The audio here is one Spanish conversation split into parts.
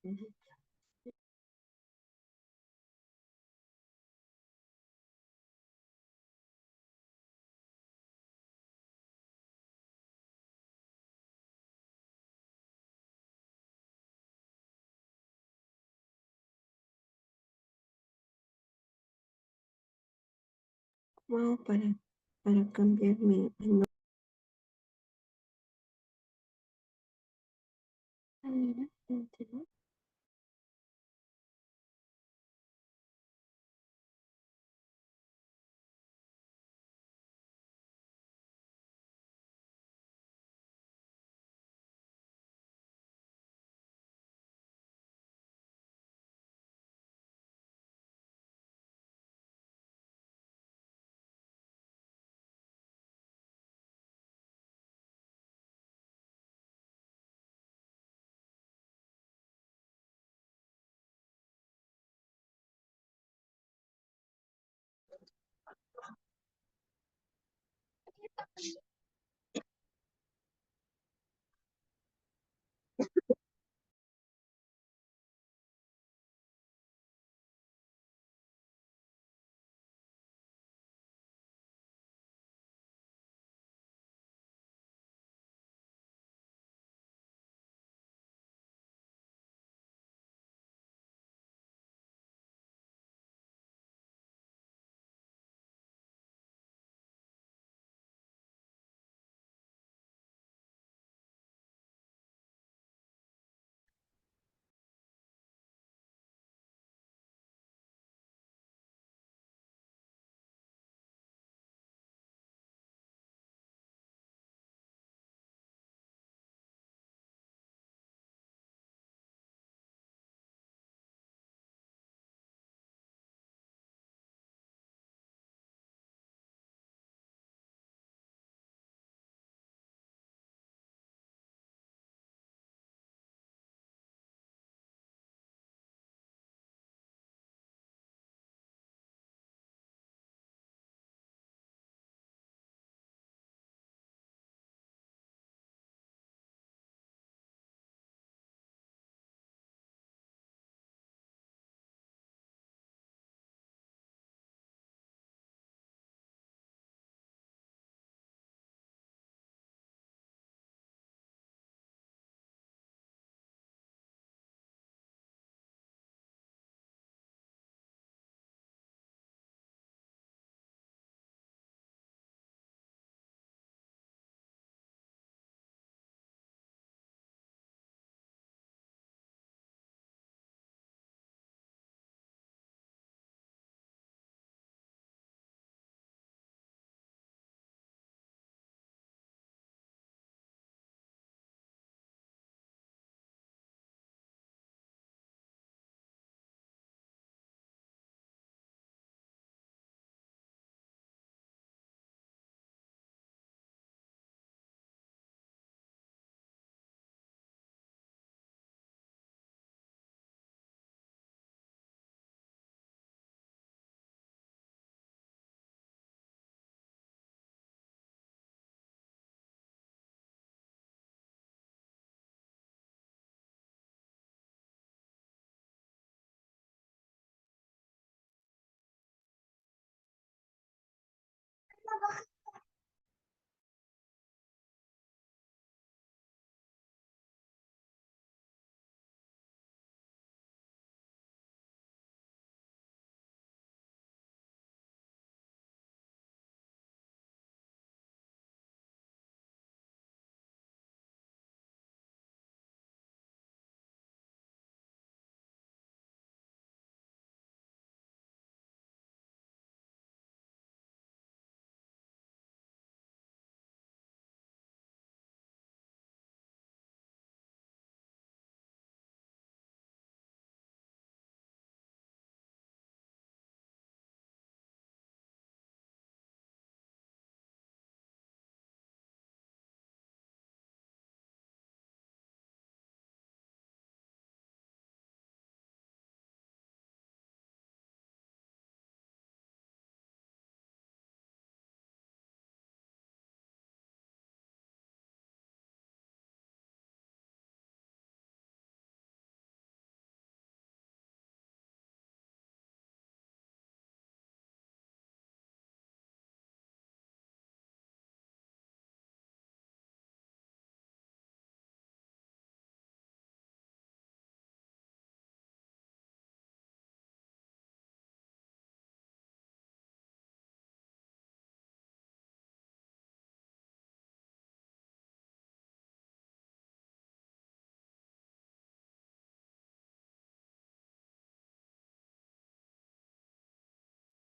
Wow, para cambiarme el nombre.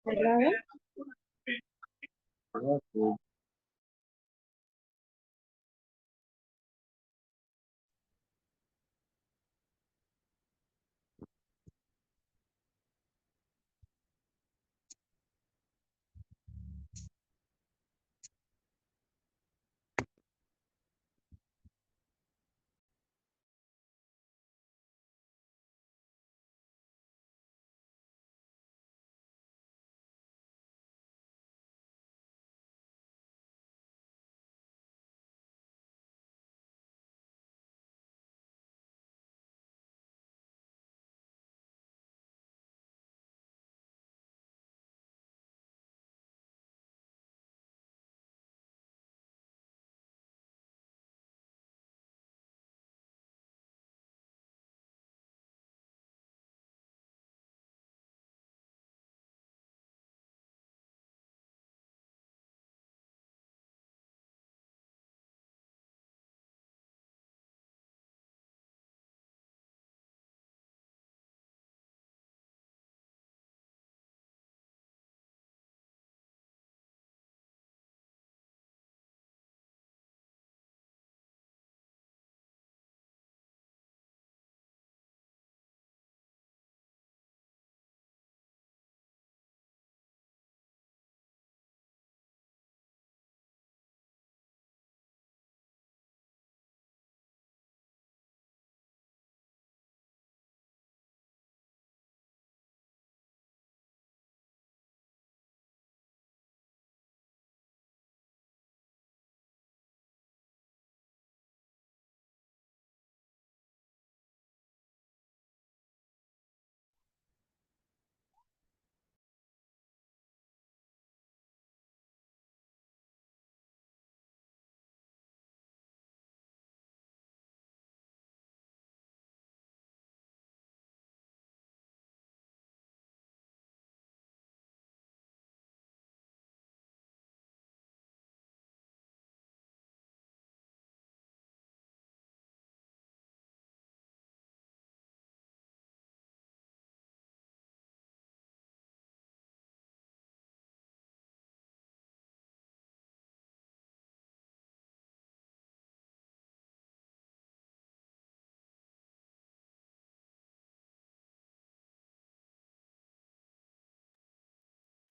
¿Cerrado?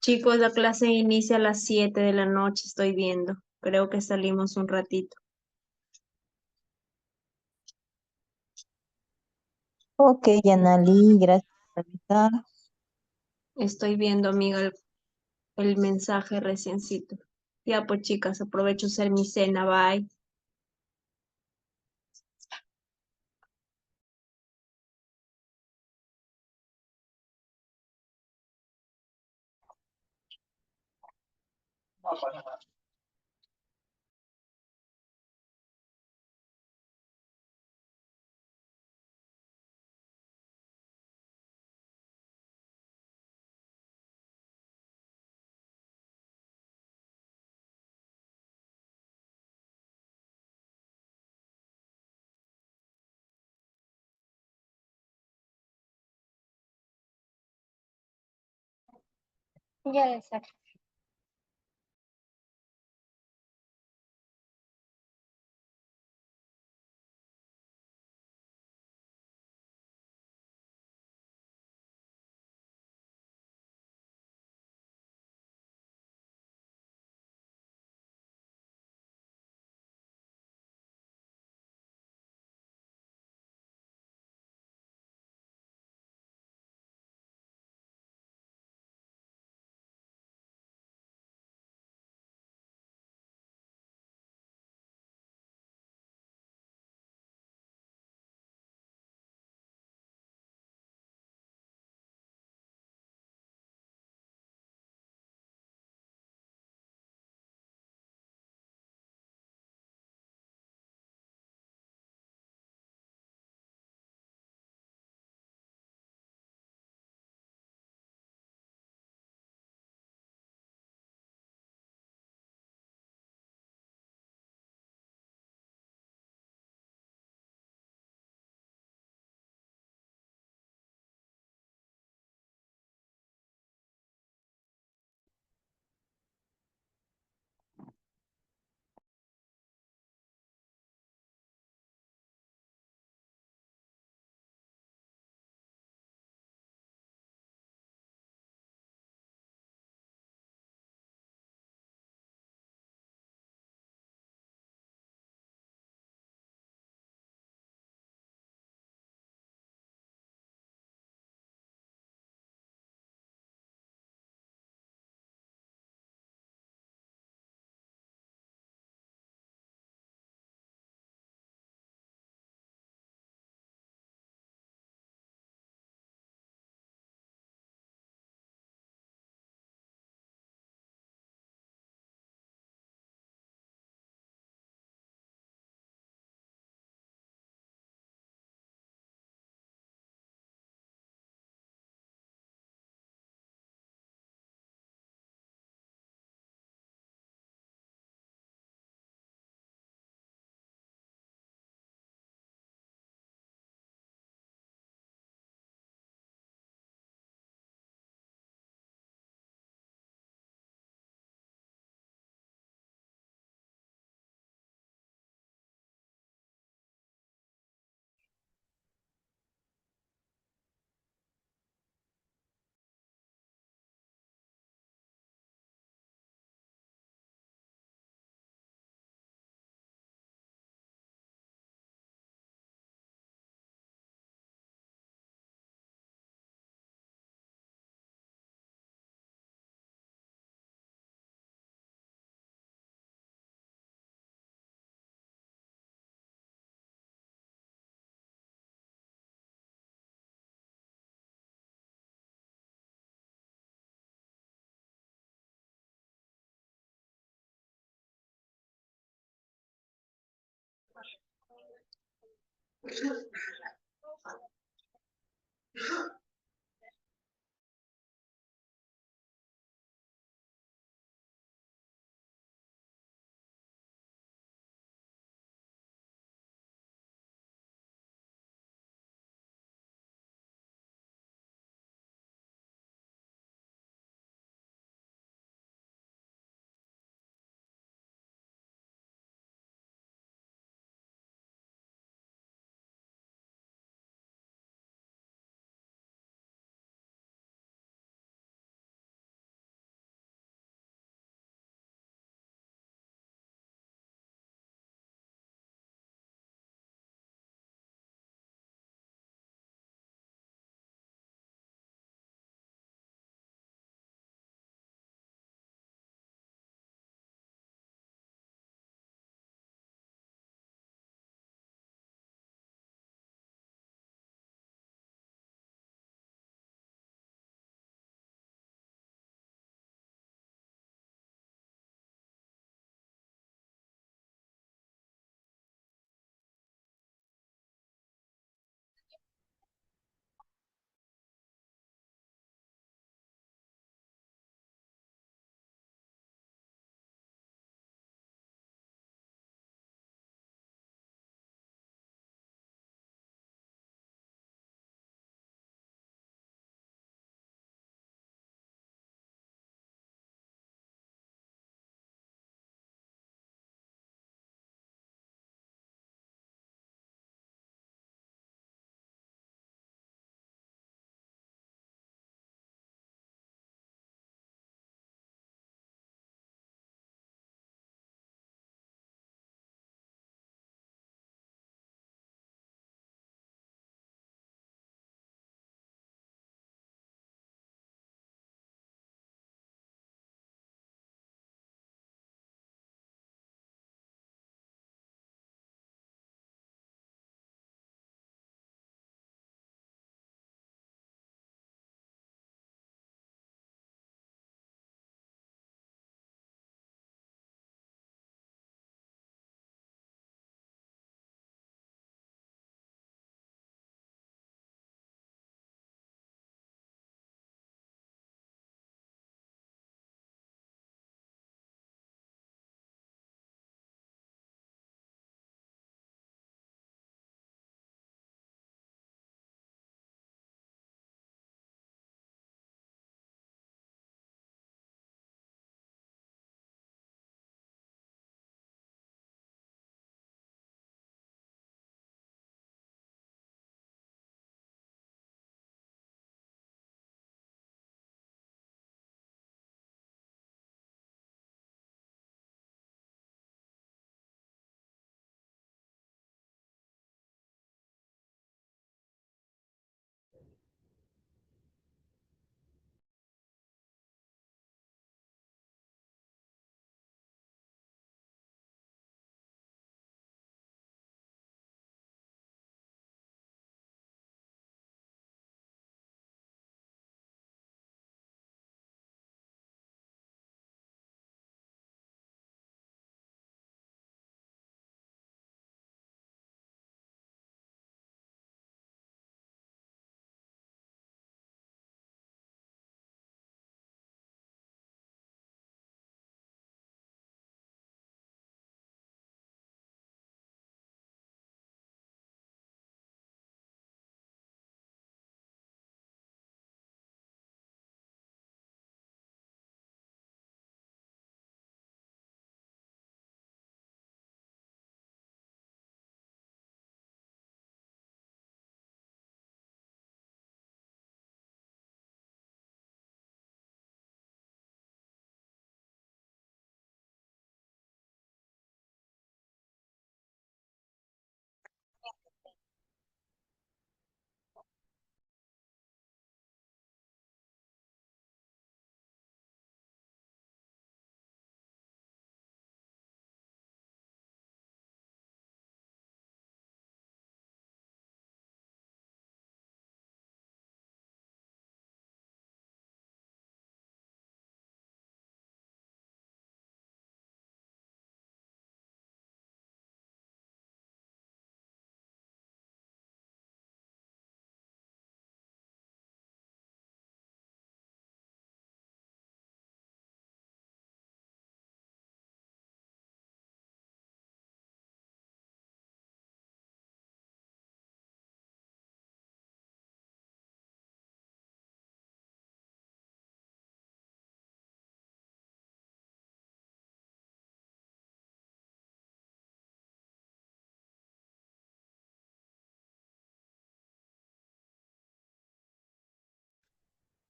Chicos, la clase inicia a las 7 de la noche, estoy viendo. Creo que salimos un ratito. Ok, Yanali, gracias por avisar. Estoy viendo, amiga, el mensaje reciencito. Ya pues, chicas, aprovecho a hacer mi cena, bye. Ya le saco.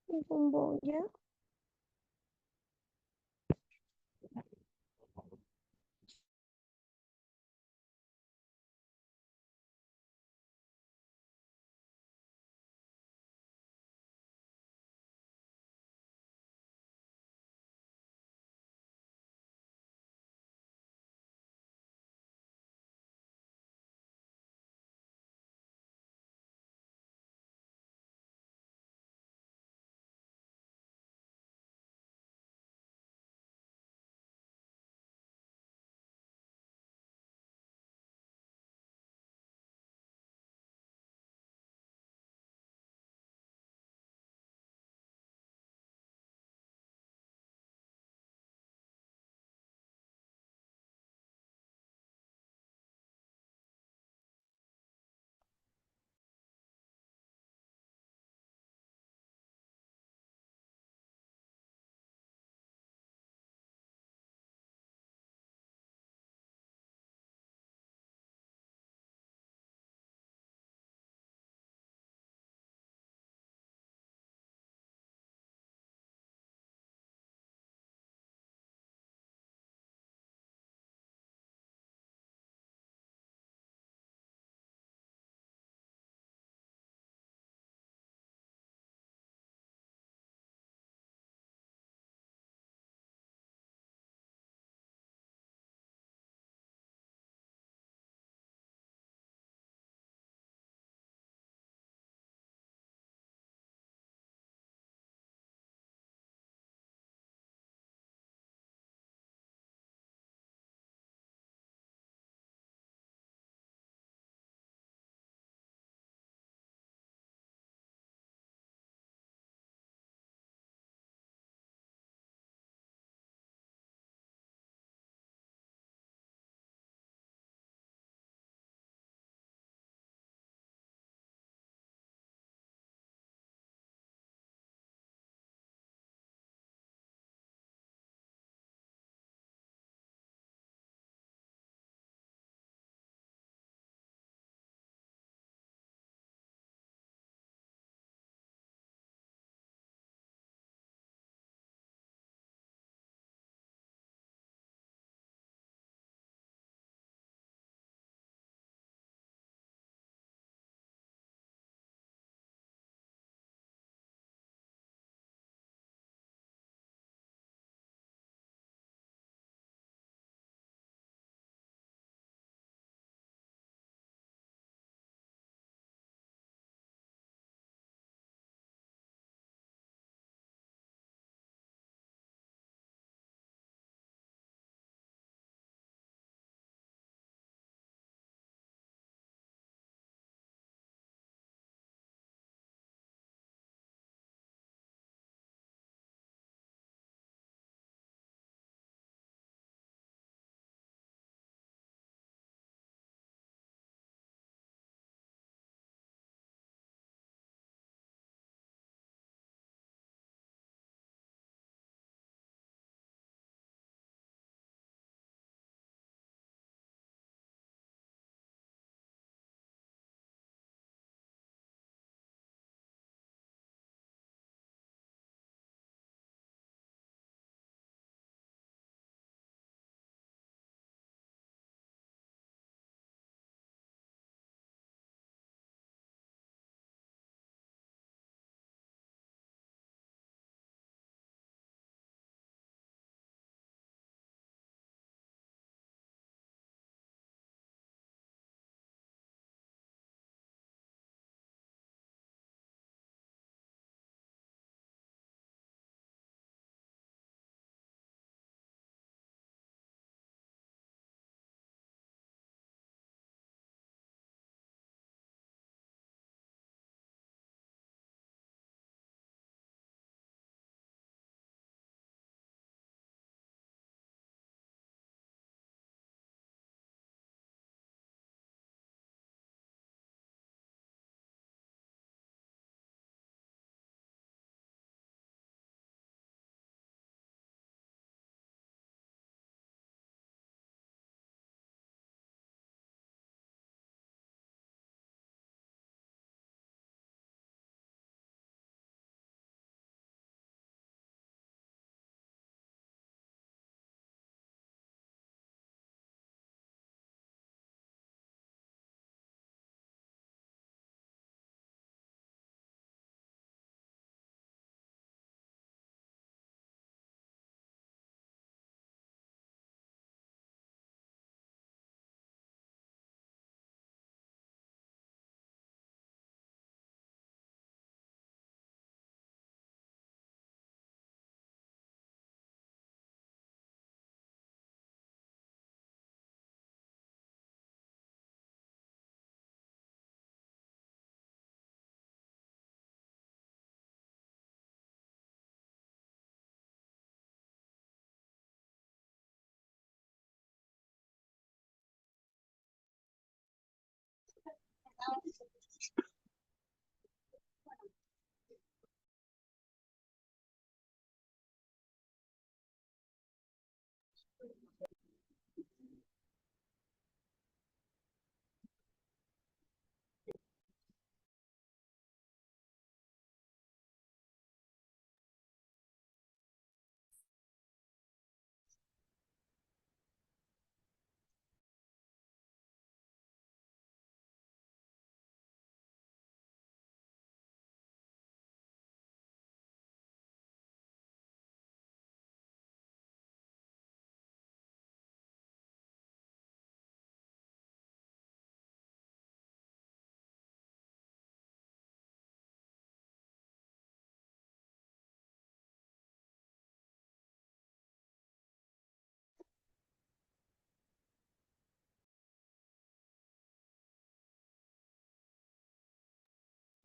y bombolla.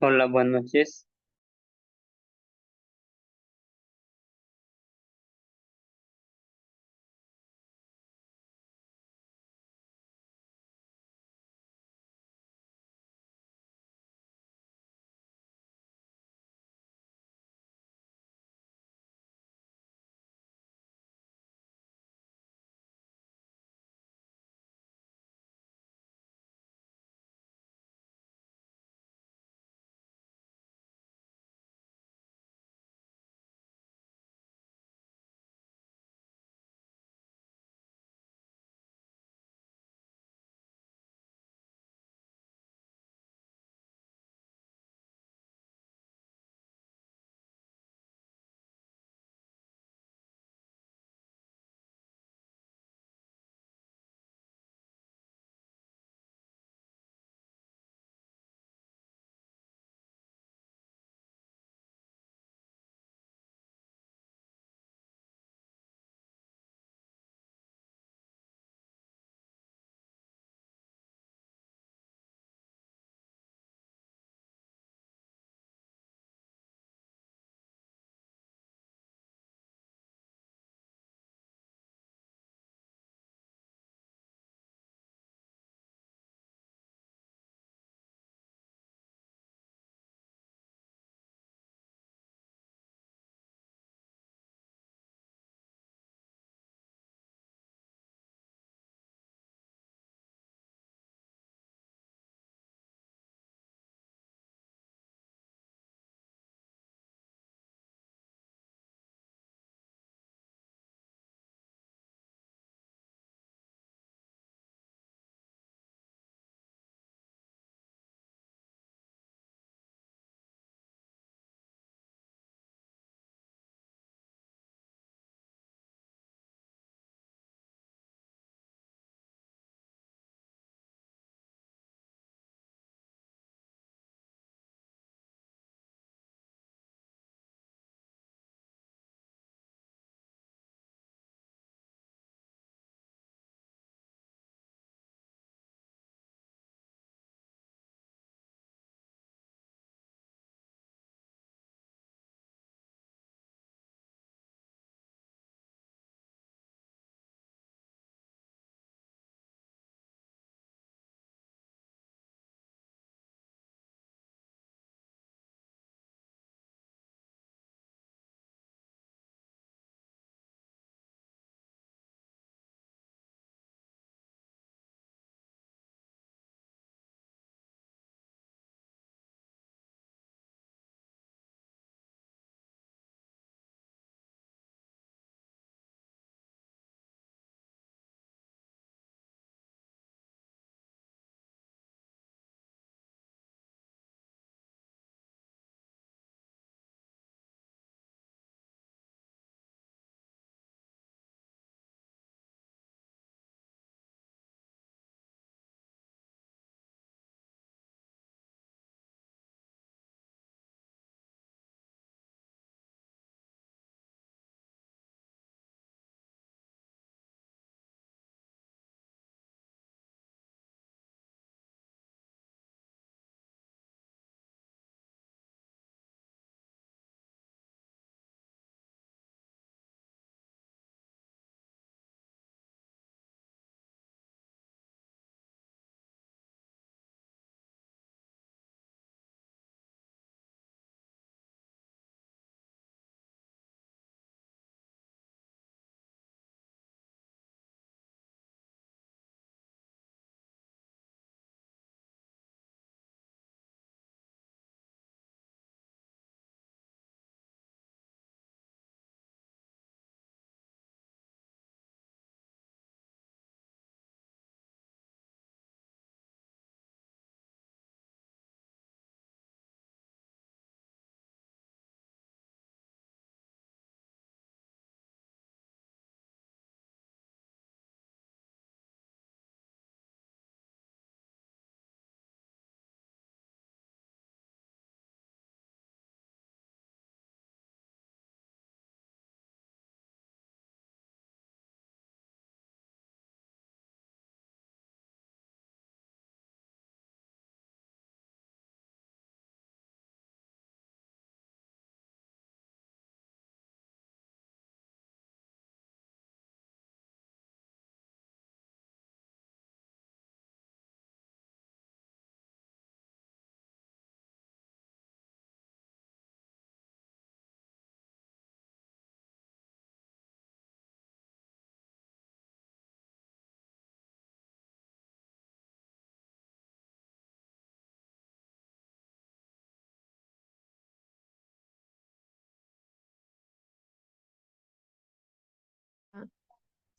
Hola, buenas noches.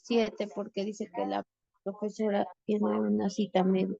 7 porque dice que la profesora tiene una cita médica.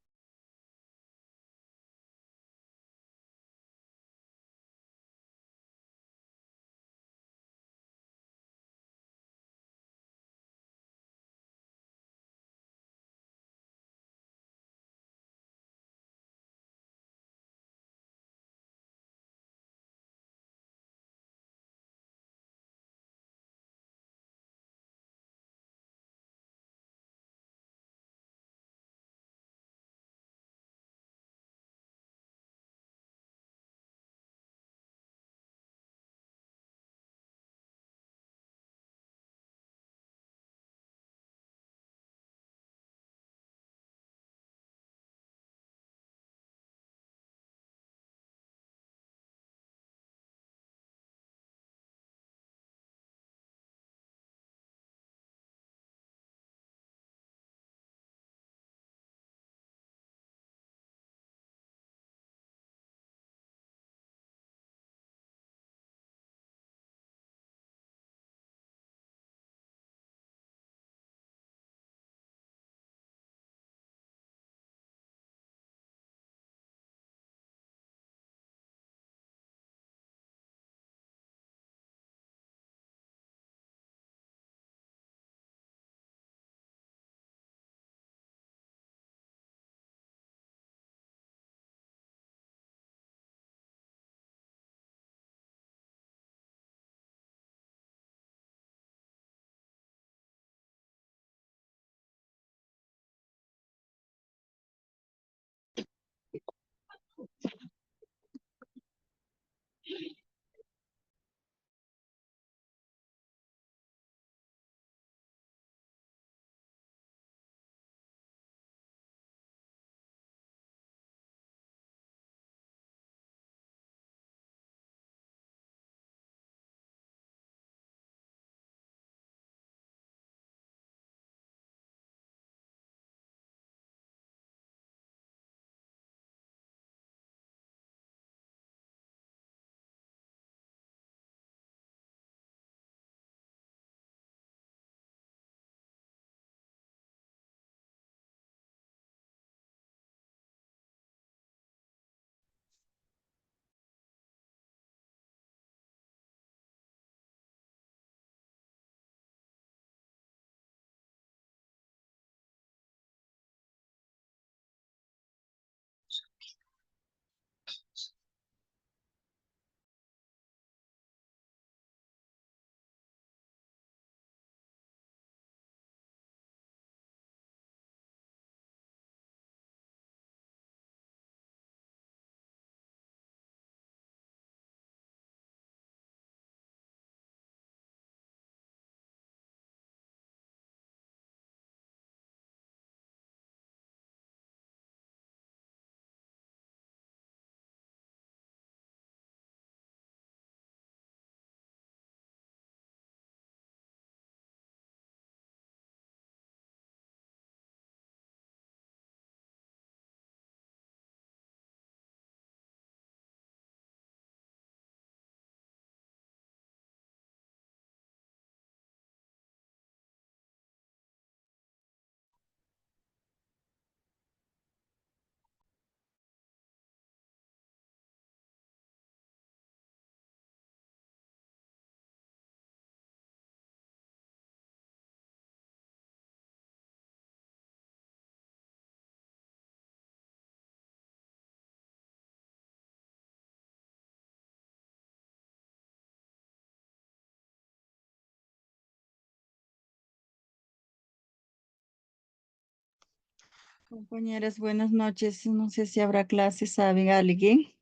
Compañeras, buenas noches. No sé si habrá clases, ¿saben alguien?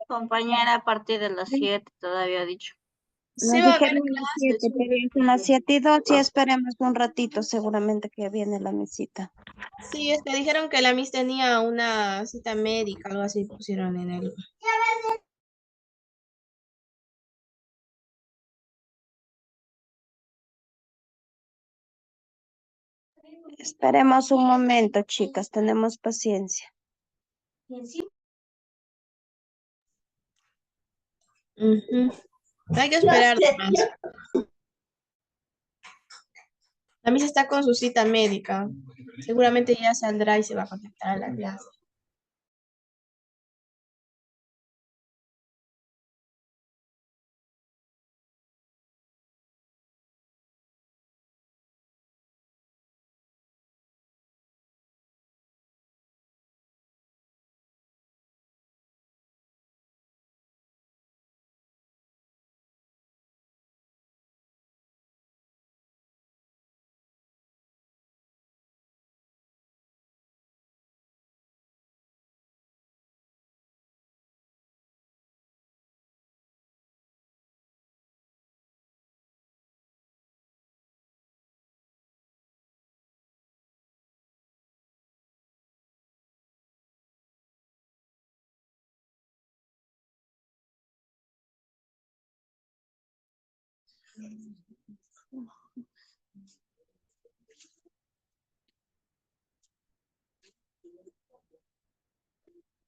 Compañera, a partir de las 7 todavía ha dicho. Nos dijeron a las 7, pero ya son las 7:02 y esperemos un ratito, seguramente que viene la mesita. Sí, es que dijeron que la Miss tenía una cita médica, algo así pusieron en el... Esperemos un momento, chicas, tenemos paciencia. Ujú. Hay que esperar más. La Miss está con su cita médica. Seguramente ya saldrá y se va a conectar a la clase.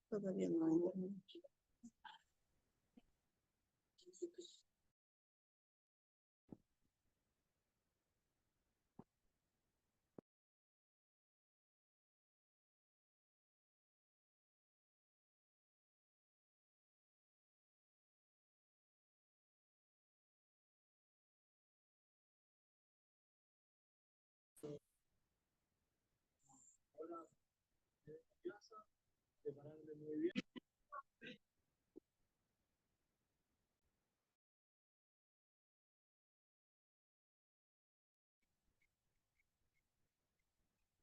Todavía no hay.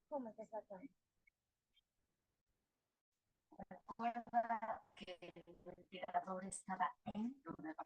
¿Cómo se saca? Recuerda que el ventilador estaba dentro de la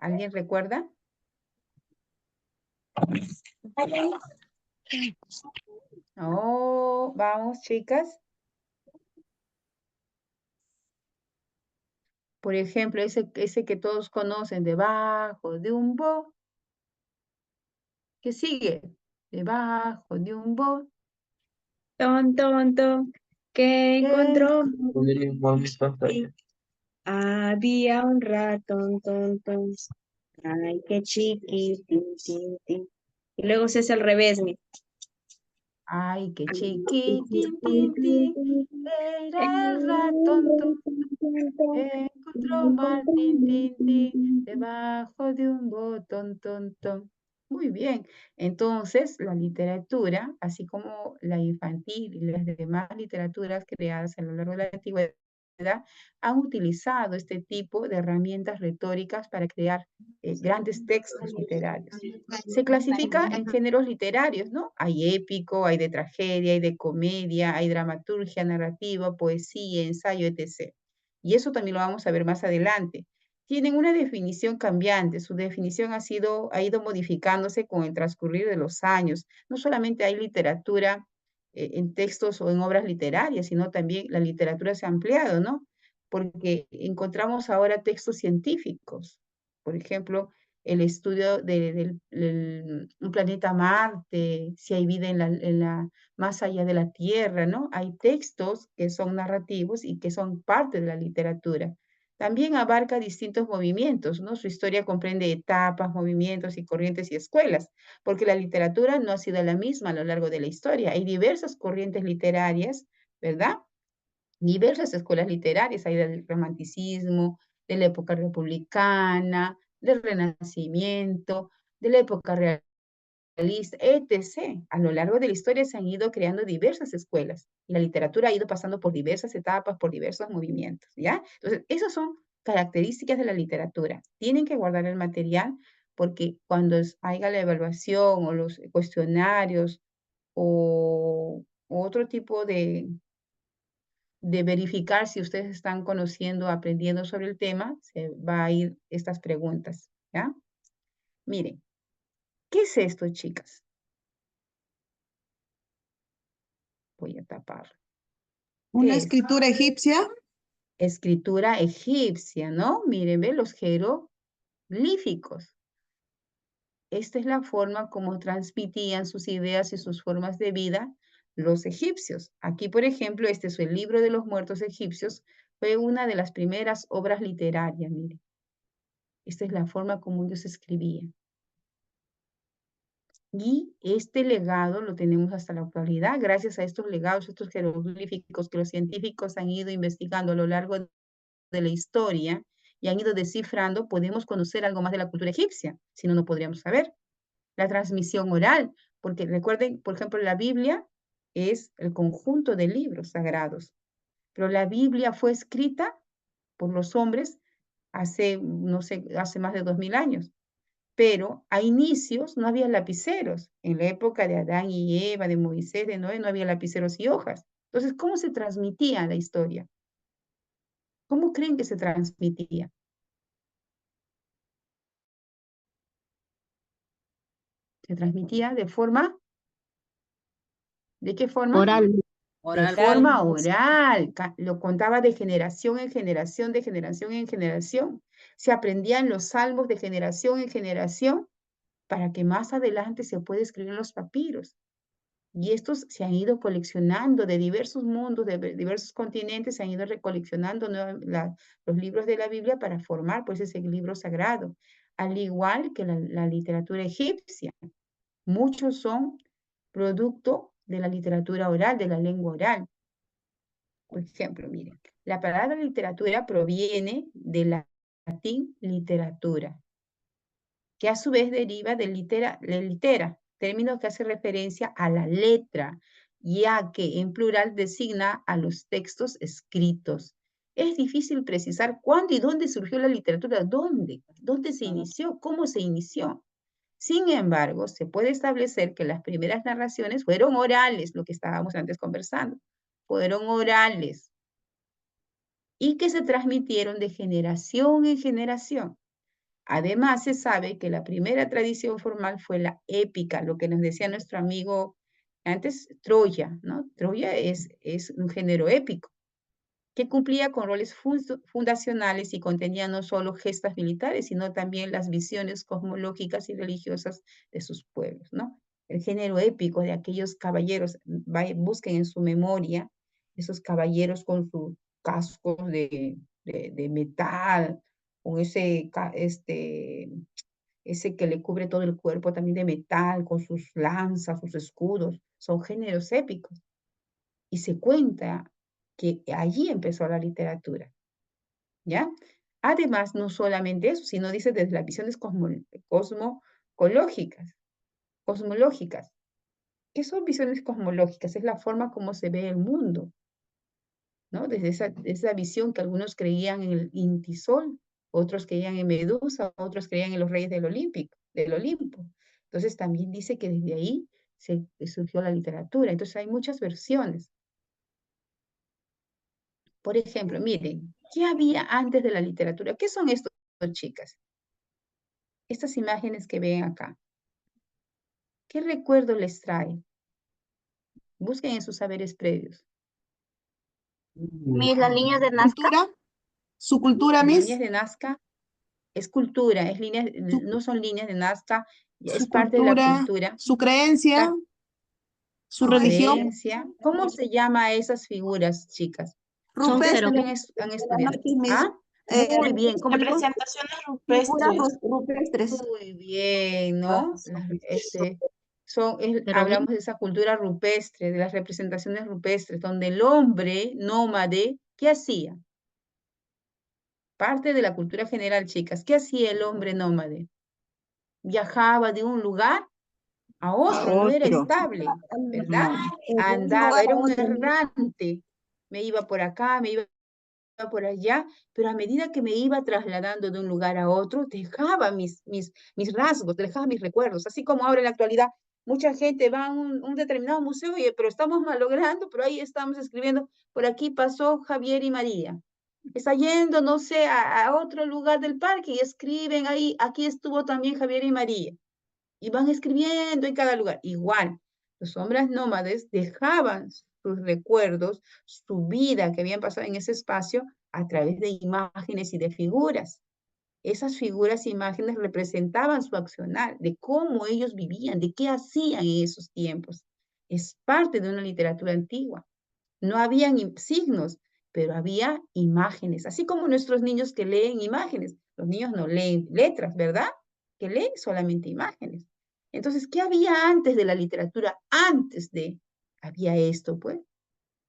¿Alguien recuerda? Oh, vamos, chicas. Por ejemplo, ese que todos conocen, debajo de un bo. ¿Qué sigue? Debajo de un bo. Ton, ton, ton, que encontró. Había un ratón, ton, ton. Ay, qué chiquitín, tin, tin. Y luego se hace al revés, mira. Ay, qué chiquitín, tin, tin. Era el ratón, encontró Martín, tin, tin, debajo de un botón, ton, ton. Muy bien. Entonces, la literatura, así como la infantil y las demás literaturas creadas a lo largo de la antigüedad, han utilizado este tipo de herramientas retóricas para crear grandes textos literarios. Se clasifica en géneros literarios, ¿no? Hay épico, hay de tragedia, hay de comedia, hay dramaturgia, narrativa, poesía, ensayo, etc. Y eso también lo vamos a ver más adelante. Tienen una definición cambiante, su definición ha ido modificándose con el transcurrir de los años. No solamente hay literatura en textos o en obras literarias, sino también la literatura se ha ampliado, ¿no? Porque encontramos ahora textos científicos. Por ejemplo, el estudio del un planeta Marte, si hay vida más allá de la Tierra, ¿no? Hay textos que son narrativos y que son parte de la literatura. También abarca distintos movimientos, ¿no? Su historia comprende etapas, movimientos y corrientes y escuelas, porque la literatura no ha sido la misma a lo largo de la historia. Hay diversas corrientes literarias, ¿verdad? Diversas escuelas literarias, hay del romanticismo, de la época republicana, del Renacimiento, de la época realista, etc. A lo largo de la historia se han ido creando diversas escuelas y la literatura ha ido pasando por diversas etapas, por diversos movimientos, ¿ya? Entonces, esas son características de la literatura. Tienen que guardar el material porque cuando haya la evaluación o los cuestionarios o otro tipo de verificar si ustedes están conociendo, aprendiendo sobre el tema, se va a ir estas preguntas, ¿ya? Miren, ¿qué es esto, chicas? Voy a tapar. ¿Una ¿Qué es? escritura egipcia? Escritura egipcia, ¿no? Miren, ve los jeroglíficos. Esta es la forma como transmitían sus ideas y sus formas de vida los egipcios. Aquí, por ejemplo, este es el libro de los muertos egipcios. Fue una de las primeras obras literarias, miren. Esta es la forma como ellos escribían. Y este legado lo tenemos hasta la actualidad, gracias a estos legados, estos jeroglíficos que los científicos han ido investigando a lo largo de la historia y han ido descifrando, podemos conocer algo más de la cultura egipcia, si no, no podríamos saber. La transmisión oral, porque recuerden, por ejemplo, la Biblia es el conjunto de libros sagrados, pero la Biblia fue escrita por los hombres hace, no sé, hace más de 2000 años. Pero a inicios no había lapiceros. En la época de Adán y Eva, de Moisés, de Noé, no había lapiceros y hojas. Entonces, ¿cómo se transmitía la historia? ¿Cómo creen que se transmitía? Se transmitía de forma, ¿de qué forma? Oral. De forma oral. Lo contaba de generación en generación, de generación en generación. Se aprendían los salmos de generación en generación para que más adelante se pueda escribir en los papiros. Y estos se han ido coleccionando de diversos mundos, de diversos continentes, se han ido recoleccionando los libros de la Biblia para formar pues ese libro sagrado. Al igual que la literatura egipcia. Muchos son producto de la literatura oral, de la lengua oral. Por ejemplo, miren, la palabra literatura proviene del latín literatura, que a su vez deriva de litera, término que hace referencia a la letra, ya que en plural designa a los textos escritos. Es difícil precisar cuándo y dónde surgió la literatura, dónde se inició, cómo se inició. Sin embargo, se puede establecer que las primeras narraciones fueron orales, lo que estábamos antes conversando, fueron orales y que se transmitieron de generación en generación. Además, se sabe que la primera tradición formal fue la épica, lo que nos decía nuestro amigo antes, Troya, ¿no? Troya es un género épico que cumplía con roles fundacionales y contenía no solo gestas militares, sino también las visiones cosmológicas y religiosas de sus pueblos, ¿no? El género épico de aquellos caballeros, busquen en su memoria esos caballeros con sus cascos de metal, con ese que le cubre todo el cuerpo también de metal, con sus lanzas, sus escudos, son géneros épicos. Y se cuenta que allí empezó la literatura, ¿ya? Además, no solamente eso, sino dice desde las visiones cosmológicas. ¿Qué son visiones cosmológicas? Es la forma como se ve el mundo, ¿no? Desde esa visión que algunos creían en el Intisol, otros creían en Medusa, otros creían en los reyes del Olimpo. Entonces también dice que desde ahí surgió la literatura. Entonces hay muchas versiones. Por ejemplo, miren, ¿qué había antes de la literatura? ¿Qué son estos, chicas? Estas imágenes que ven acá. ¿Qué recuerdo les trae? Busquen en sus saberes previos. Mis, las líneas de Nazca. ¿Cultura? ¿Su cultura, Líneas Miss? de Nazca es cultura, no son líneas de Nazca, es Su parte de la cultura, cultura. su creencia, su Su religión. creencia. ¿Cómo se llama a esas figuras, chicas? Son Rupestre. jeroglíficos. Han estudiado. Miss. ¿Ah? Muy bien. ¿Cómo? Representaciones Figuras rupestres. rupestres. Muy bien, ¿no? Hablamos Jeroglíficos. de esa cultura rupestre, de las representaciones rupestres, donde el hombre nómade, ¿qué hacía? Parte de la cultura general, chicas. ¿Qué hacía el hombre nómade? Viajaba de un lugar a otro, no era estable, ¿verdad? Andaba, era un errante. Me iba por acá, me iba por allá, pero a medida que me iba trasladando de un lugar a otro, dejaba mis rasgos, dejaba mis recuerdos, así como ahora en la actualidad mucha gente va a un determinado museo, pero estamos malogrando, pero ahí estamos escribiendo, por aquí pasó Javier y María. Está yendo, no sé, a otro lugar del parque y escriben ahí, aquí estuvo también Javier y María. Y van escribiendo en cada lugar. Igual, los hombres nómades dejaban sus recuerdos, su vida que habían pasado en ese espacio a través de imágenes y de figuras. Esas figuras e imágenes representaban su accionar, de cómo ellos vivían, de qué hacían en esos tiempos. Es parte de una literatura antigua. No habían signos, pero había imágenes, así como nuestros niños que leen imágenes. Los niños no leen letras, ¿verdad? Que leen solamente imágenes. Entonces, ¿qué había antes de la literatura? Había esto, pues.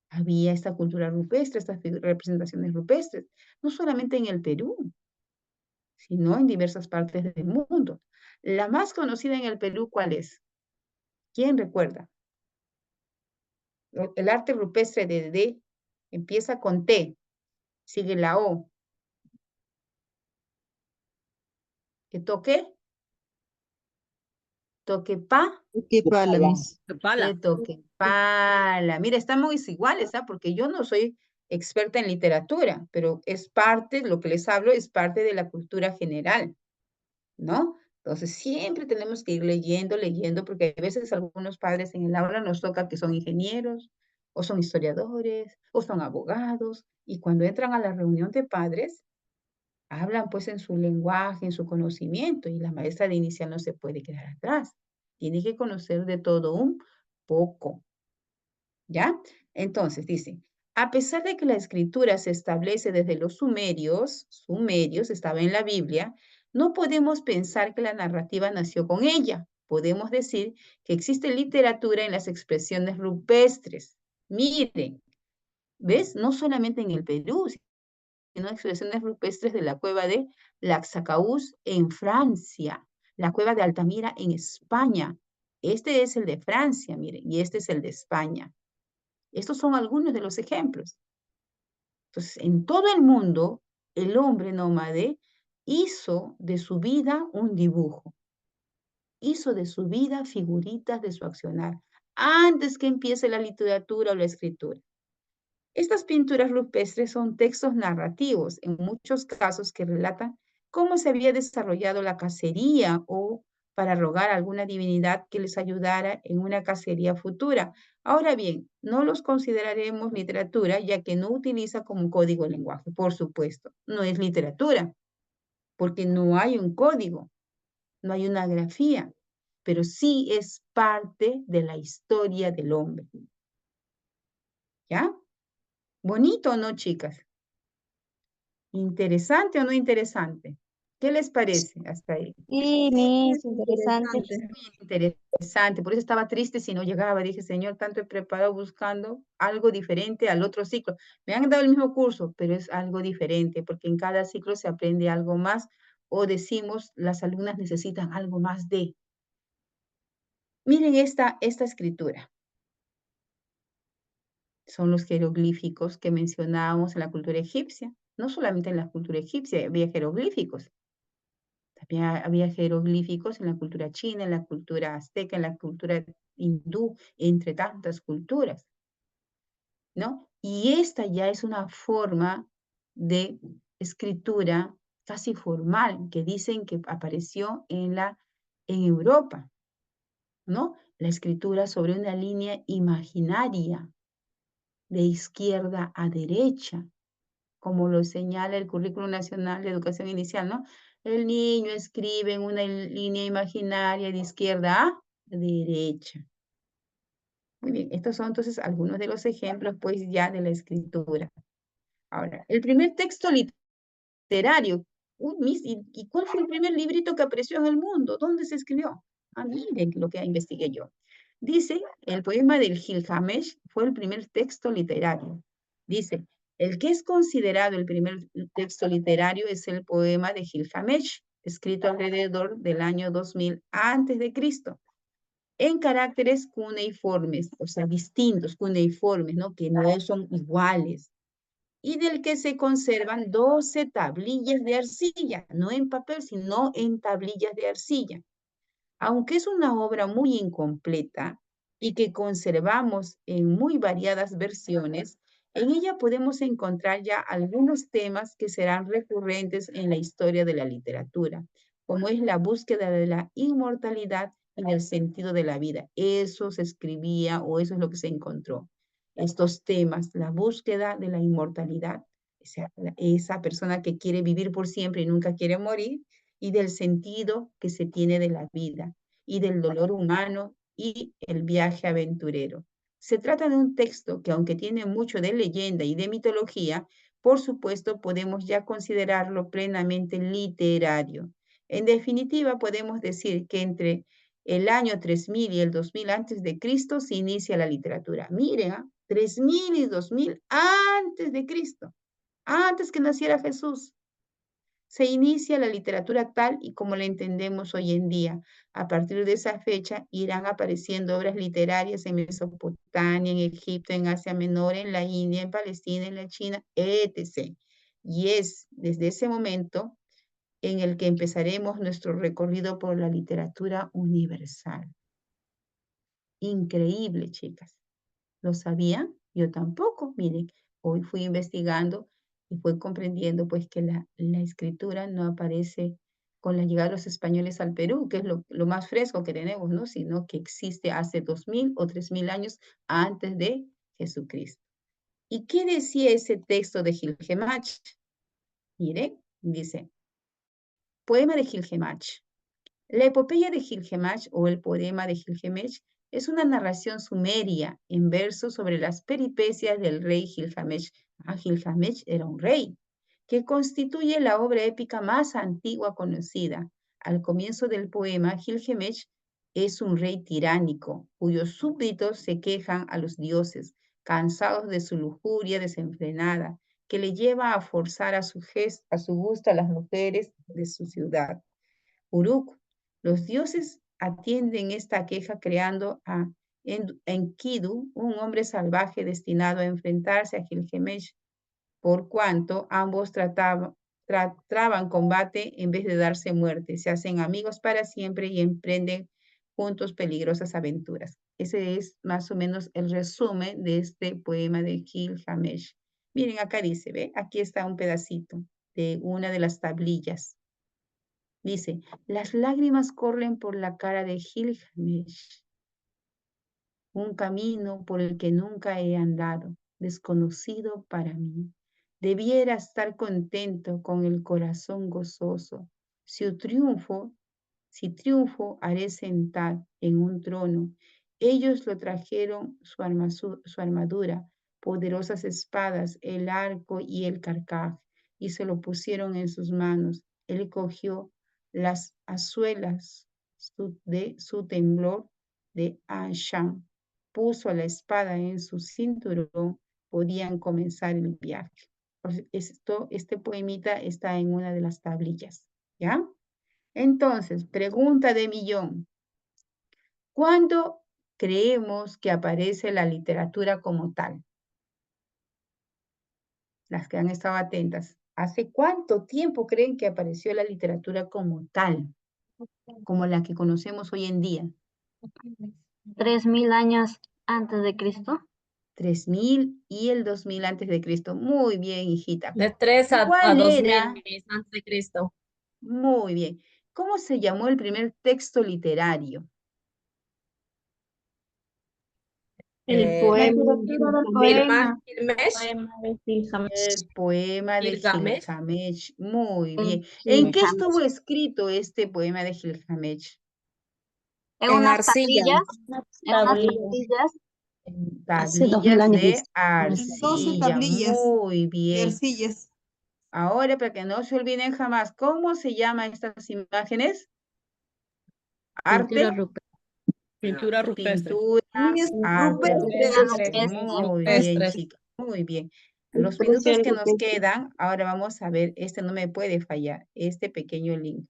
Había esta cultura rupestre, estas representaciones rupestres, no solamente en el Perú, sino en diversas partes del mundo. La más conocida en el Perú, ¿cuál es? ¿Quién recuerda? El arte rupestre de D empieza con T, sigue la O. ¿Que toque? Toque pa. Qué pala, Miss. Que toque pala. Mira, estamos iguales, ¿ah? Porque yo no soy experta en literatura, pero es parte, lo que les hablo es parte de la cultura general, ¿no? Entonces siempre tenemos que ir leyendo, porque a veces algunos padres en el aula nos toca que son ingenieros, o son historiadores, o son abogados, y cuando entran a la reunión de padres, hablan pues en su lenguaje, en su conocimiento, y la maestra de inicial no se puede quedar atrás. Tiene que conocer de todo un poco, ¿ya? Entonces, dice, a pesar de que la escritura se establece desde los sumerios, estaba en la Biblia, no podemos pensar que la narrativa nació con ella. Podemos decir que existe literatura en las expresiones rupestres. Miren, ¿ves? No solamente en el Perú, sino expresiones rupestres de la cueva de Laxacaús en Francia, la cueva de Altamira en España. Este es el de Francia, miren, y este es el de España. Estos son algunos de los ejemplos. Entonces, en todo el mundo, el hombre nómade hizo de su vida un dibujo. Hizo de su vida figuritas de su accionar, antes que empiece la literatura o la escritura. Estas pinturas rupestres son textos narrativos, en muchos casos que relatan cómo se había desarrollado la cacería o para rogar a alguna divinidad que les ayudara en una cacería futura. Ahora bien, no los consideraremos literatura ya que no utiliza como código el lenguaje, por supuesto. No es literatura, porque no hay un código, no hay una grafía, pero sí es parte de la historia del hombre. ¿Ya? ¿Bonito o no, chicas? ¿Interesante o no interesante? ¿Qué les parece hasta ahí? Sí, Miss, interesante. Interesante, por eso estaba triste si no llegaba. Dije, Señor, tanto he preparado buscando algo diferente al otro ciclo. Me han dado el mismo curso, pero es algo diferente, porque en cada ciclo se aprende algo más, o decimos, las alumnas necesitan algo más de. Miren esta escritura. Son los jeroglíficos que mencionábamos en la cultura egipcia. No solamente en la cultura egipcia había jeroglíficos. También había jeroglíficos en la cultura china, en la cultura azteca, en la cultura hindú, entre tantas culturas, ¿no? Y esta ya es una forma de escritura casi formal que dicen que apareció en Europa, ¿no? La escritura sobre una línea imaginaria de izquierda a derecha, como lo señala el Currículo Nacional de Educación Inicial, ¿no? El niño escribe en una línea imaginaria de izquierda a derecha. Muy bien, estos son entonces algunos de los ejemplos, pues, ya de la escritura. Ahora, el primer texto literario. ¿Y cuál fue el primer librito que apareció en el mundo? ¿Dónde se escribió? Ah, miren lo que investigué yo. Dice, el poema del Gilgamesh fue el primer texto literario. Dice, el que es considerado el primer texto literario es el poema de Gilgamesh, escrito alrededor del año 2000 antes de Cristo, en caracteres cuneiformes, o sea, distintos, cuneiformes, ¿no? Que no son iguales, y del que se conservan 12 tablillas de arcilla, no en papel, sino en tablillas de arcilla. Aunque es una obra muy incompleta y que conservamos en muy variadas versiones, en ella podemos encontrar ya algunos temas que serán recurrentes en la historia de la literatura, como es la búsqueda de la inmortalidad y del sentido de la vida. Eso se escribía o eso es lo que se encontró. Estos temas, la búsqueda de la inmortalidad, esa persona que quiere vivir por siempre y nunca quiere morir, y del sentido que se tiene de la vida y del dolor humano y el viaje aventurero. Se trata de un texto que, aunque tiene mucho de leyenda y de mitología, por supuesto podemos ya considerarlo plenamente literario. En definitiva, podemos decir que entre el año 3000 y el 2000 antes de Cristo se inicia la literatura. Miren, 3000 y 2000 antes de Cristo, antes que naciera Jesús. Se inicia la literatura tal y como la entendemos hoy en día. A partir de esa fecha irán apareciendo obras literarias en Mesopotamia, en Egipto, en Asia Menor, en la India, en Palestina, en la China, etc. Y es desde ese momento en el que empezaremos nuestro recorrido por la literatura universal. Increíble, chicas. ¿Lo sabían? Yo tampoco. Miren, hoy fui investigando y fui comprendiendo pues que la escritura no aparece con la llegada de los españoles al Perú, que es lo más fresco que tenemos, ¿no? Sino que existe hace 2000 o 3000 años antes de Jesucristo. ¿Y qué decía ese texto de Gilgamesh? Miren, dice, poema de Gilgamesh. La epopeya de Gilgamesh o el poema de Gilgamesh es una narración sumeria en versos sobre las peripecias del rey Gilgamesh. Gilgamesh era un rey, que constituye la obra épica más antigua conocida. Al comienzo del poema, Gilgamesh es un rey tiránico, cuyos súbditos se quejan a los dioses, cansados de su lujuria desenfrenada, que le lleva a forzar a su gusto a las mujeres de su ciudad. Uruk. Los dioses atienden esta queja creando a Enkidu, un hombre salvaje destinado a enfrentarse a Gilgamesh, por cuanto ambos traban combate en vez de darse muerte, se hacen amigos para siempre y emprenden juntos peligrosas aventuras. Ese es más o menos el resumen de este poema de Gilgamesh. Miren, acá dice, ¿ve? Aquí está un pedacito de una de las tablillas Dice, las lágrimas corren por la cara de Gilgamesh, un camino por el que nunca he andado, desconocido para mí. Debiera estar contento con el corazón gozoso. Si triunfo, haré sentar en un trono. Ellos lo trajeron su armadura, poderosas espadas, el arco y el carcaj, y se lo pusieron en sus manos. Él cogió las azuelas de su temblor de Anshan, puso la espada en su cinturón, podían comenzar el viaje. Este poemita está en una de las tablillas, ¿ya? Entonces, pregunta de millón. ¿Cuándo creemos que aparece la literatura como tal? Las que han estado atentas. ¿Hace cuánto tiempo creen que apareció la literatura como tal? Como la que conocemos hoy en día. 3000 años antes de Cristo. 3000 y el 2000 antes de Cristo. Muy bien, hijita. De 3 a ¿Cuál 2000 era? antes de Cristo. Muy bien. ¿Cómo se llamó el primer texto literario? El Eh, La poema literatura del Gilgamesh, poema. El poema de Gilgamesh. Gilgamesh. Muy bien. En ¿En qué Gilgamesh. estuvo escrito este poema de Gilgamesh? En en unas arcilla. tablillas, en unas Tablilla. tablillas. En Hace 2000 tablillas años. de 12 arcilla. tablillas Muy de bien. arcillas. Ahora, para que no se olviden jamás, ¿cómo se llaman estas imágenes? Arte, Pintura rupestre. pintura, Y es arte rupestre. Rupestre. Muy bien, Rupestres. chicas. Muy bien. A los Impresión minutos que nos rupestre. quedan, ahora vamos a ver, este no me puede fallar, este pequeño link.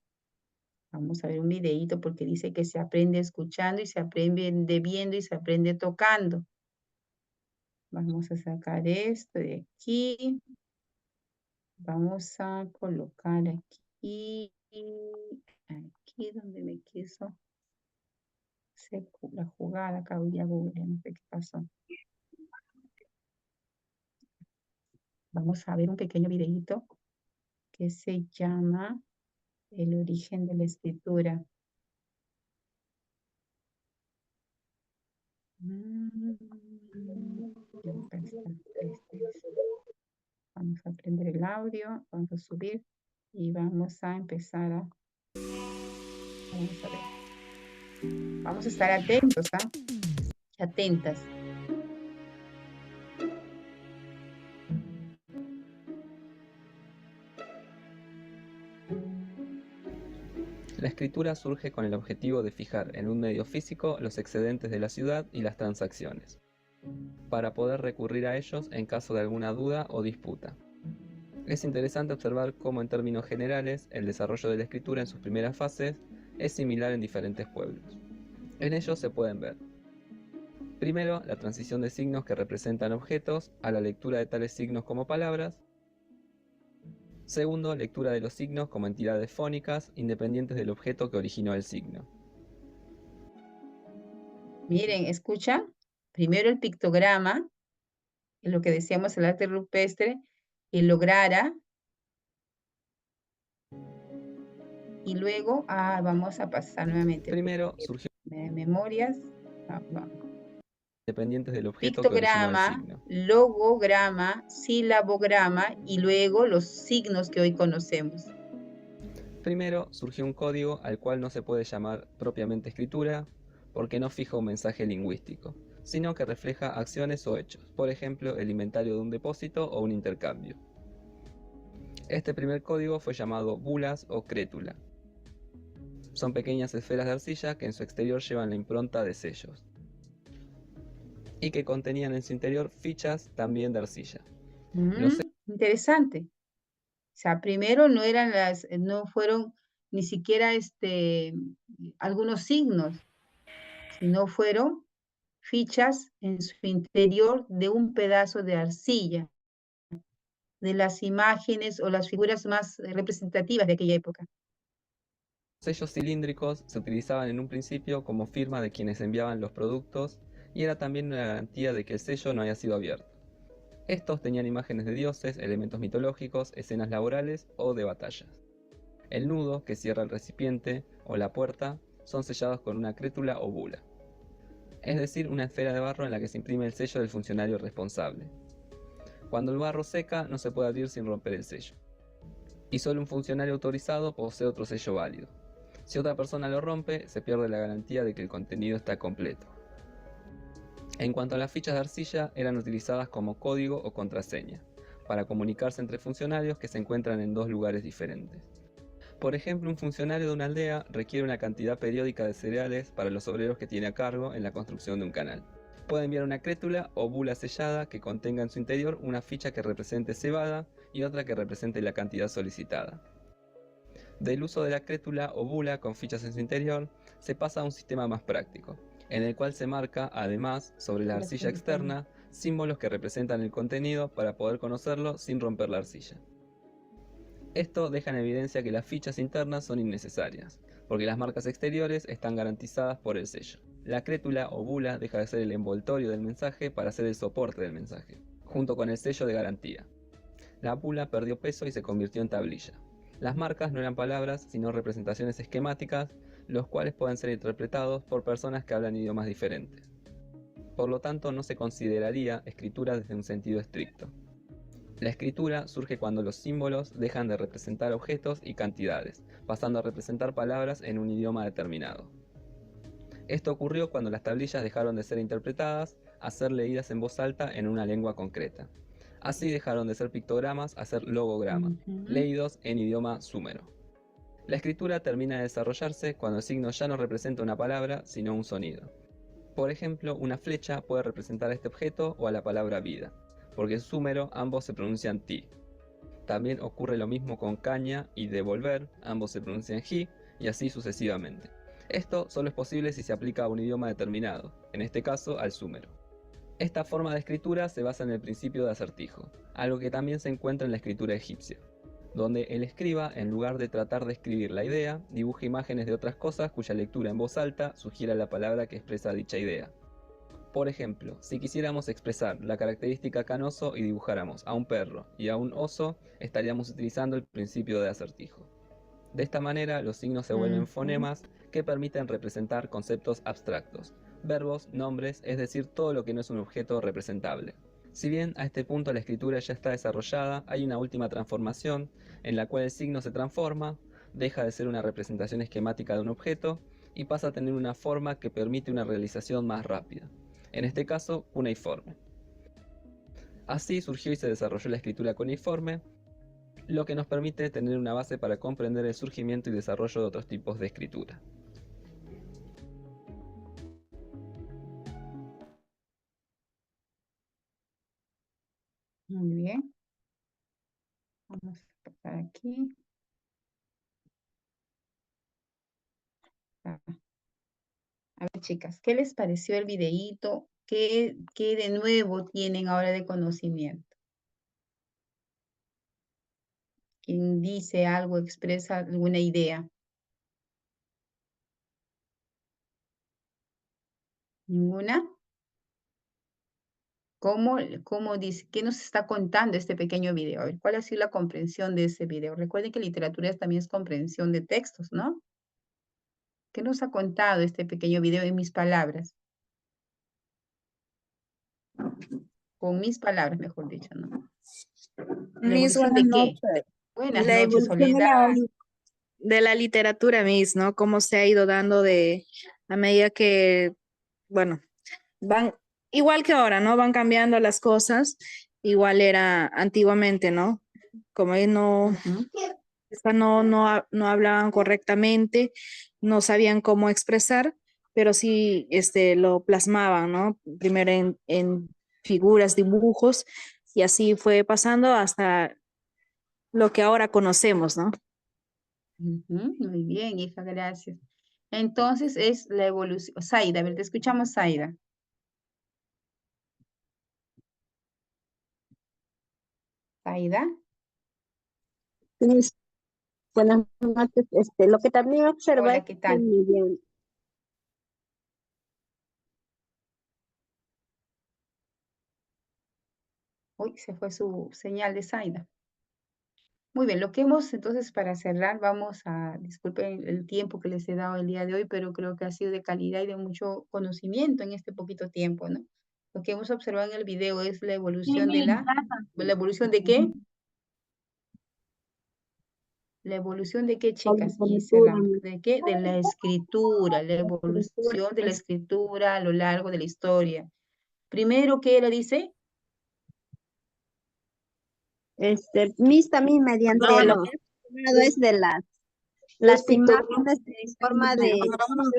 Vamos a ver un videíto porque dice que se aprende escuchando y se aprende viendo y se aprende tocando. Vamos a sacar esto de aquí. Vamos a colocar aquí, aquí donde me quiso hacer la jugada, acá voy a Google, no sé qué pasó. Vamos a ver un pequeño videíto que se llama El origen de la escritura. Acá está, este es. Vamos a prender el audio, vamos a subir y vamos a empezar a... Vamos a ver. Vamos a estar atentos, ¿ah? Atentas. La escritura surge con el objetivo de fijar en un medio físico los excedentes de la ciudad y las transacciones, para poder recurrir a ellos en caso de alguna duda o disputa. Es interesante observar cómo en términos generales el desarrollo de la escritura en sus primeras fases es similar en diferentes pueblos. En ellos se pueden ver: primero, la transición de signos que representan objetos a la lectura de tales signos como palabras. Segundo, lectura de los signos como entidades fónicas independientes del objeto que originó el signo. Miren, escuchan. Primero el pictograma, en lo que decíamos el arte rupestre, el lograra. Y luego, vamos a pasar nuevamente. Primero surgió Memorias. Vamos. Independientes del objeto que originó el Pictograma, signo. logograma, silabograma y luego los signos que hoy conocemos. Primero surgió un código al cual no se puede llamar propiamente escritura, porque no fija un mensaje lingüístico, sino que refleja acciones o hechos, por ejemplo, el inventario de un depósito o un intercambio. Este primer código fue llamado bulas o crétula. Son pequeñas esferas de arcilla que en su exterior llevan la impronta de sellos, y que contenían en su interior fichas también de arcilla. Interesante. O sea, primero no fueron ni siquiera algunos signos, sino fueron fichas en su interior de un pedazo de arcilla, de las imágenes o las figuras más representativas de aquella época. Los sellos cilíndricos se utilizaban en un principio como firma de quienes enviaban los productos y era también una garantía de que el sello no había sido abierto. Estos tenían imágenes de dioses, elementos mitológicos, escenas laborales o de batallas. El nudo, que cierra el recipiente, o la puerta, son sellados con una crétula o bula, es decir, una esfera de barro en la que se imprime el sello del funcionario responsable. Cuando el barro seca, no se puede abrir sin romper el sello. Y solo un funcionario autorizado posee otro sello válido. Si otra persona lo rompe, se pierde la garantía de que el contenido está completo. En cuanto a las fichas de arcilla, eran utilizadas como código o contraseña, para comunicarse entre funcionarios que se encuentran en dos lugares diferentes. Por ejemplo, un funcionario de una aldea requiere una cantidad periódica de cereales para los obreros que tiene a cargo en la construcción de un canal. Puede enviar una crétula o bula sellada que contenga en su interior una ficha que represente cebada y otra que represente la cantidad solicitada. Del uso de la crétula o bula con fichas en su interior, se pasa a un sistema más práctico, en el cual se marca, además, sobre la arcilla externa, símbolos que representan el contenido para poder conocerlo sin romper la arcilla. Esto deja en evidencia que las fichas internas son innecesarias, porque las marcas exteriores están garantizadas por el sello. La crétula o bula deja de ser el envoltorio del mensaje para ser el soporte del mensaje, junto con el sello de garantía. La bula perdió peso y se convirtió en tablilla. Las marcas no eran palabras, sino representaciones esquemáticas, los cuales pueden ser interpretados por personas que hablan idiomas diferentes. Por lo tanto, no se consideraría escritura desde un sentido estricto. La escritura surge cuando los símbolos dejan de representar objetos y cantidades, pasando a representar palabras en un idioma determinado. Esto ocurrió cuando las tablillas dejaron de ser interpretadas a ser leídas en voz alta en una lengua concreta. Así dejaron de ser pictogramas a ser logogramas, leídos en idioma súmero. La escritura termina de desarrollarse cuando el signo ya no representa una palabra, sino un sonido. Por ejemplo, una flecha puede representar a este objeto o a la palabra vida, porque en súmero ambos se pronuncian ti. También ocurre lo mismo con caña y devolver, ambos se pronuncian ji, y así sucesivamente. Esto solo es posible si se aplica a un idioma determinado, en este caso al súmero. Esta forma de escritura se basa en el principio de acertijo, algo que también se encuentra en la escritura egipcia, donde el escriba, en lugar de tratar de escribir la idea, dibuja imágenes de otras cosas cuya lectura en voz alta sugiera la palabra que expresa dicha idea. Por ejemplo, si quisiéramos expresar la característica canoso y dibujáramos a un perro y a un oso, estaríamos utilizando el principio de acertijo. De esta manera, los signos se vuelven fonemas que permiten representar conceptos abstractos, verbos, nombres, es decir, todo lo que no es un objeto representable. Si bien a este punto la escritura ya está desarrollada, hay una última transformación en la cual el signo se transforma, deja de ser una representación esquemática de un objeto y pasa a tener una forma que permite una realización más rápida. En este caso, cuneiforme. Así surgió y se desarrolló la escritura cuneiforme, lo que nos permite tener una base para comprender el surgimiento y desarrollo de otros tipos de escritura. Muy bien. Vamos a pasar aquí. A ver, chicas, ¿qué les pareció el videíto? ¿Qué de nuevo tienen ahora de conocimiento? ¿Quién dice algo, expresa alguna idea? ¿Ninguna? ¿Cómo dice? ¿Qué nos está contando este pequeño video? A ver, ¿cuál ha sido la comprensión de ese video? Recuerden que literatura también es comprensión de textos, ¿no? ¿Qué nos ha contado este pequeño video en mis palabras? Con mis palabras, mejor dicho, ¿no? ¿La Miss, evolución buenas de qué? noches. Buenas La noches, evolución Soledad. de la literatura, Miss, ¿no? Cómo se ha ido dando a medida que, bueno, van, igual que ahora, ¿no? Van cambiando las cosas, igual era antiguamente, ¿no? Como ellos no hablaban correctamente, no sabían cómo expresar, pero sí lo plasmaban, ¿no? Primero en figuras, dibujos, y así fue pasando hasta lo que ahora conocemos, ¿no? Muy bien, hija, gracias. Entonces es la evolución. Zaida, a ver, te escuchamos, Zaida. Zaida. Miss, buenas noches. Lo que también observa Hola, es ¿qué que tal? Uy, se fue su señal de Zaida. Muy bien, lo que hemos entonces para cerrar, vamos a, disculpen el tiempo que les he dado el día de hoy, pero creo que ha sido de calidad y de mucho conocimiento en este poquito tiempo, ¿no? Lo que hemos observado en el video es la evolución de ¿la evolución de qué? ¿La evolución de qué, chicas? Y cerramos. ¿De qué? De la escritura, la evolución de la escritura a lo largo de la historia. Primero, ¿qué era, dice? Miss también mediante lo No, que he hablado es de las imágenes en forma de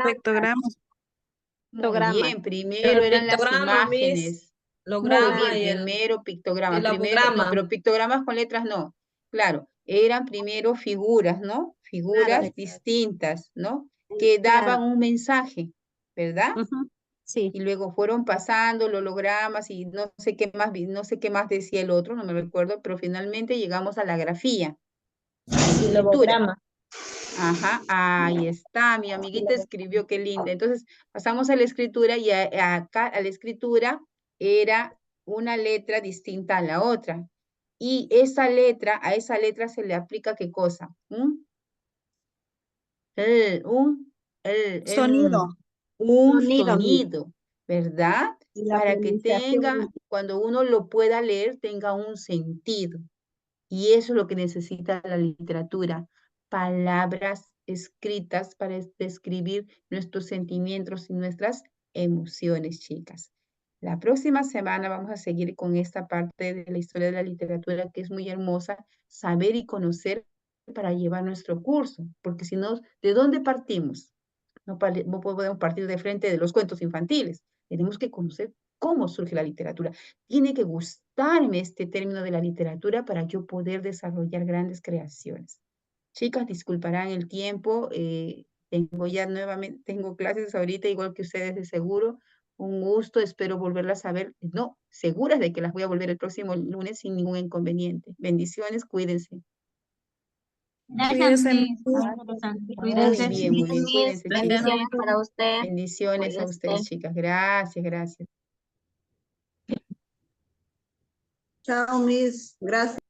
Pictogramas. Muy pictogramas. bien, primero el eran las pictograma, Miss. imágenes. Muy Lograma bien, y primero pictogramas. el Primero, no, logograma. pero pictogramas con letras no. Claro, eran primero figuras, ¿no? Figuras distintas, ¿no? Que daban Claro. un mensaje, ¿verdad? Ujú, sí. Y luego fueron pasando los hologramas y no sé qué más, no sé qué más decía el otro, no me recuerdo, pero finalmente llegamos a la grafía, a la Y escritura. logograma. Ajá, ahí está, mi amiguita escribió, qué linda. Entonces, pasamos a la escritura y acá a la escritura era una letra distinta a la otra. Y esa letra, a esa letra se le aplica ¿qué cosa? Sonido. Un Sonido, Miss. sonido, ¿verdad? Y la Para que tenga, pronunciación. cuando uno lo pueda leer, tenga un sentido. Y eso es lo que necesita la literatura, palabras escritas para describir nuestros sentimientos y nuestras emociones, chicas. La próxima semana vamos a seguir con esta parte de la historia de la literatura que es muy hermosa, saber y conocer para llevar nuestro curso, porque si no, ¿de dónde partimos? No podemos partir de frente de los cuentos infantiles. Tenemos que conocer cómo surge la literatura. Tiene que gustarme este término de la literatura para yo poder desarrollar grandes creaciones. Chicas, disculparán el tiempo. Tengo ya nuevamente, tengo clases ahorita, igual que ustedes de seguro. Un gusto, espero volverlas a ver. No, seguras de que las voy a volver el próximo lunes sin ningún inconveniente. Bendiciones, cuídense. Cuídense. Cuídense. Muy bien, cuídense, chicas. Bendiciones para usted. Bendiciones a ustedes, chicas. Gracias, gracias. Chao, Miss. Gracias.